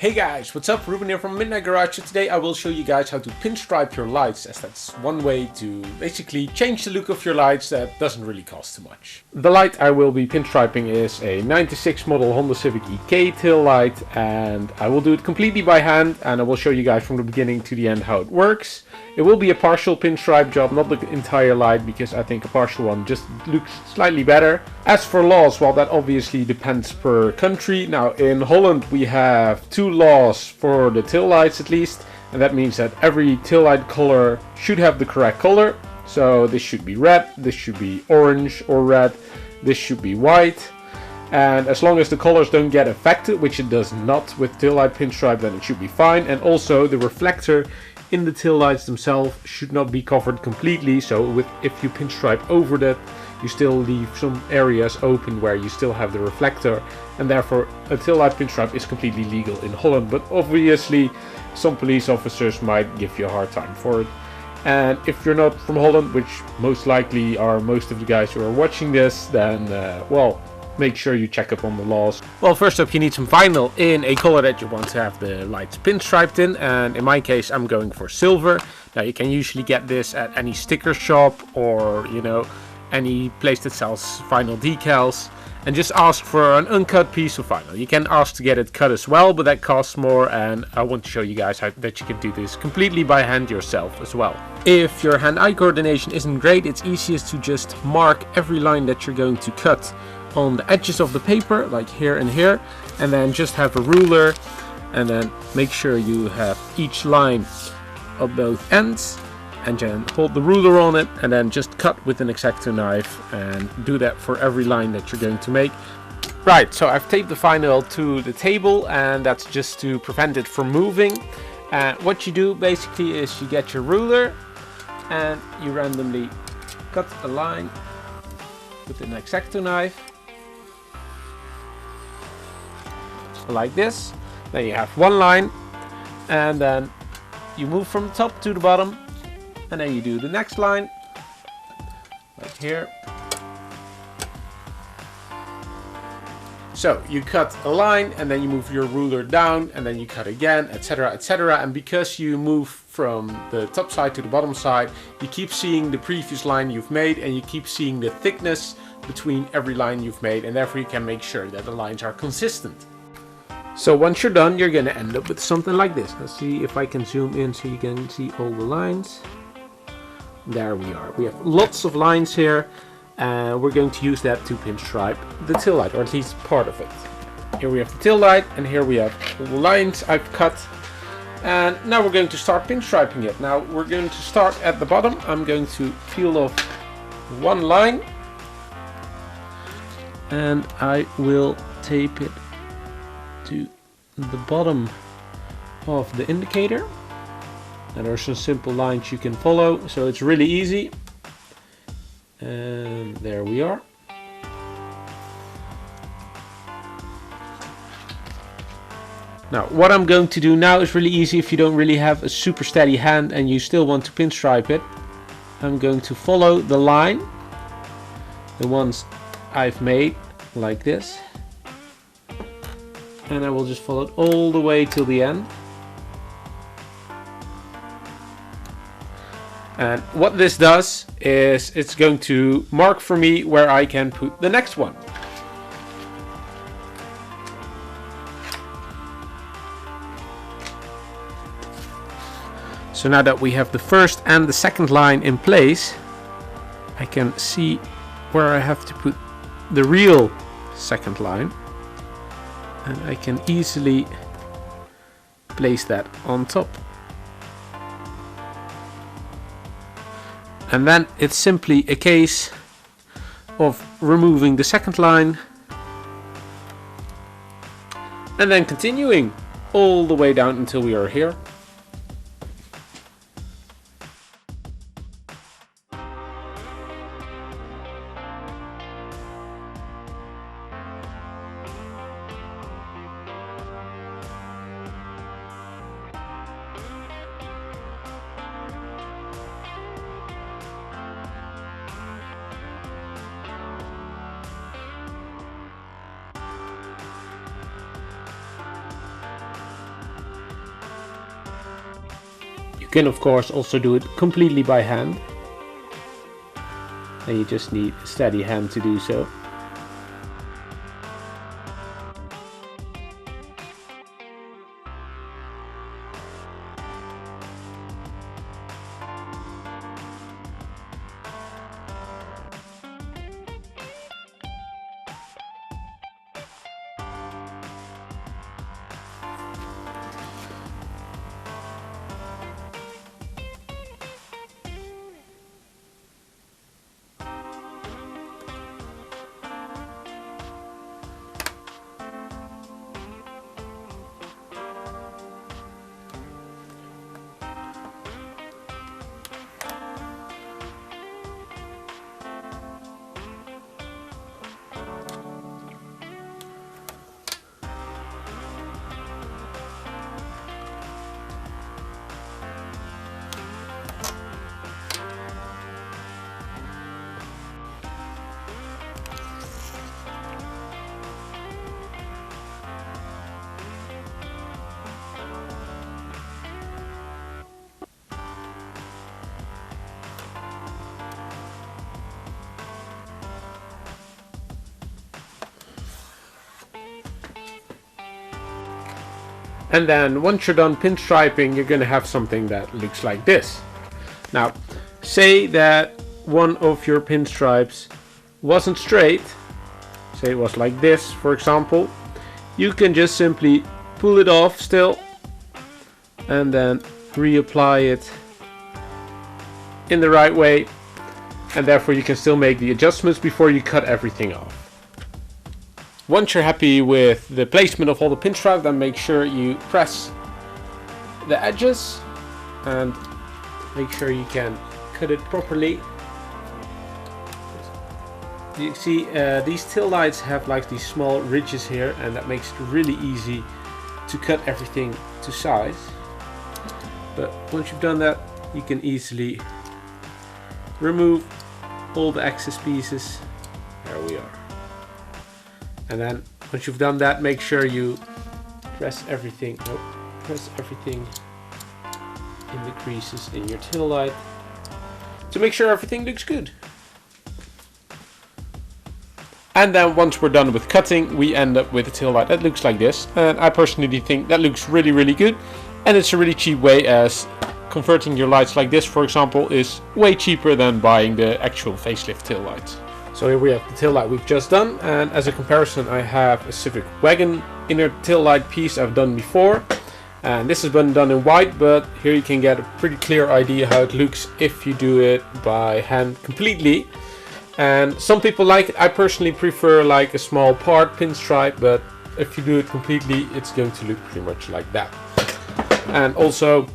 Hey guys, what's up? Ruben here from Midnight Garage, and today I will show you guys how to pinstripe your lights, as that's one way to basically change the look of your lights that doesn't really cost too much. The light I will be pinstriping is a 96 model Honda Civic EK tail light, and I will do it completely by hand, and I will show you guys from the beginning to the end how it works. It will be a partial pinstripe job, not the entire light, because I think a partial one just looks slightly better. As for laws, well, that obviously depends per country. Now in Holland we have two laws for the tail lights at least, and that means that every tail light color should have the correct color. So this should be red, this should be orange or red, this should be white. And as long as the colors don't get affected, which it does not with tail light pinstripe, then it should be fine. And also the reflector in the tail lights themselves should not be covered completely, so if you pinstripe over that, you still leave some areas open where you still have the reflector, and therefore a tail light pinstripe is completely legal in Holland. But obviously some police officers might give you a hard time for it. And if you're not from Holland, which most likely are most of the guys who are watching this, then well, make sure you check up on the laws. Well, first up you need some vinyl in a color that you want to have the lights pinstriped in, and in my case I'm going for silver. Now you can usually get this at any sticker shop or, you know, any place that sells vinyl decals, and just ask for an uncut piece of vinyl. You can ask to get it cut as well, but that costs more, and I want to show you guys that you can do this completely by hand yourself as well. If your hand-eye coordination isn't great, it's easiest to just mark every line that you're going to cut on the edges of the paper, like here and here, and then just have a ruler and then make sure you have each line of both ends, and then hold the ruler on it and then just cut with an X-Acto knife, and do that for every line that you're going to make. Right, so I've taped the vinyl to the table, and that's just to prevent it from moving. What you do basically is you get your ruler and you randomly cut a line with an X-Acto knife like this. Then you have one line, and then you move from the top to the bottom, and then you do the next line like here. So you cut a line, and then you move your ruler down, and then you cut again, etc, etc. And because you move from the top side to the bottom side, you keep seeing the previous line you've made, and you keep seeing the thickness between every line you've made, and therefore you can make sure that the lines are consistent. So once you're done, you're going to end up with something like this. Let's see if I can zoom in so you can see all the lines. There we are. We have lots of lines here, and we're going to use that to pinstripe the tail light, or at least part of it. Here we have the tail light, and here we have all the lines I've cut. And now we're going to start pinstriping it. Now we're going to start at the bottom. I'm going to peel off one line, and I will tape it to the bottom of the indicator, and there are some simple lines you can follow, so it's really easy. And there we are. Now what I'm going to do now is really easy if you don't really have a super steady hand and you still want to pinstripe it. I'm going to follow the line, the ones I've made like this, and I will just follow it all the way till the end. And what this does is it's going to mark for me where I can put the next one. So now that we have the first and the second line in place, I can see where I have to put the real second line, and I can easily place that on top. And then it's simply a case of removing the second line and then continuing all the way down until we are here. can of course also do it completely by hand. And you just need a steady hand to do so. And then once you're done pinstriping, you're gonna have something that looks like this. Now, say that one of your pinstripes wasn't straight, say it was like this, for example, you can just simply pull it off still and then reapply it in the right way, and therefore you can still make the adjustments before you cut everything off. Once you're happy with the placement of all the pinstripes, then make sure you press the edges and make sure you can cut it properly. You see these tail lights have like these small ridges here, and that makes it really easy to cut everything to size. But once you've done that, you can easily remove all the excess pieces. There we are. And then once you've done that, make sure you press everything in the creases in your tail light to make sure everything looks good. And then once we're done with cutting, we end up with a tail light that looks like this. And I personally think that looks really good. And it's a really cheap way, as converting your lights like this, for example, is way cheaper than buying the actual facelift tail lights. So here we have the tail light we've just done, and as a comparison I have a Civic Wagon inner tail light piece I've done before, and this has been done in white, but here you can get a pretty clear idea how it looks if you do it by hand completely. And some people like it. I personally prefer like a small part pinstripe, but if you do it completely, it's going to look pretty much like that. And also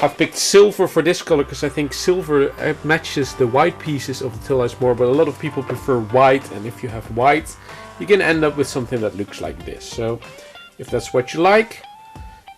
I've picked silver for this color because I think silver matches the white pieces of the tail lights more, but a lot of people prefer white, and if you have white, you can end up with something that looks like this. So if that's what you like,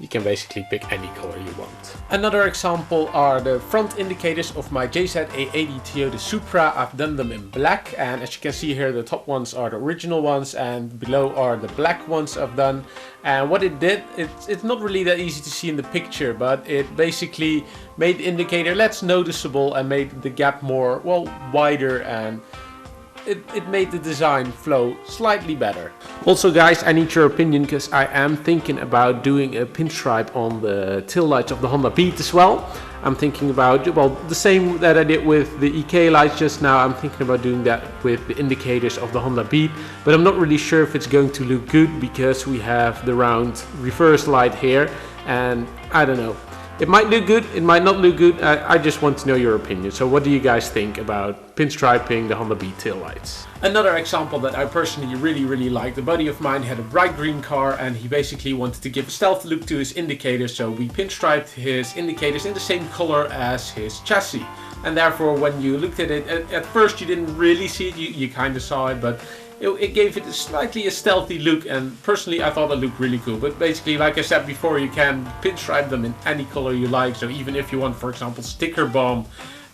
you can basically pick any color you want. Another example are the front indicators of my JZ-A80 Toyota Supra. I've done them in black, and as you can see here, the top ones are the original ones and below are the black ones I've done. And what it did, it's not really that easy to see in the picture, but it basically made the indicator less noticeable and made the gap more, well, wider, and it made the design flow slightly better. Also guys, I need your opinion because I am thinking about doing a pinstripe on the tail lights of the Honda Beat as well. I'm thinking about, well, the same that I did with the EK lights just now, I'm thinking about doing that with the indicators of the Honda Beat, but I'm not really sure if it's going to look good because we have the round reverse light here, and I don't know. It might look good, it might not look good. I just want to know your opinion. So what do you guys think about pinstriping the Honda Beat taillights? Another example that I personally really liked, a buddy of mine had a bright green car and he basically wanted to give a stealthy look to his indicators, so we pinstriped his indicators in the same color as his chassis. And therefore when you looked at it, at first you didn't really see it, you kind of saw it, but it gave it slightly a stealthy look, and personally I thought it looked really cool. But basically, like I said before, you can pinstripe them in any color you like. So even if you want, for example, sticker bomb,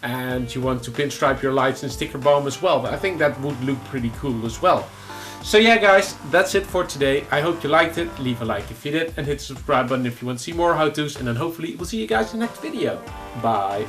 and you want to pinstripe your lights in sticker bomb as well, but I think that would look pretty cool as well. So yeah guys, that's it for today. I hope you liked it. Leave a like if you did and hit the subscribe button if you want to see more how-tos, and then hopefully we'll see you guys in the next video. Bye.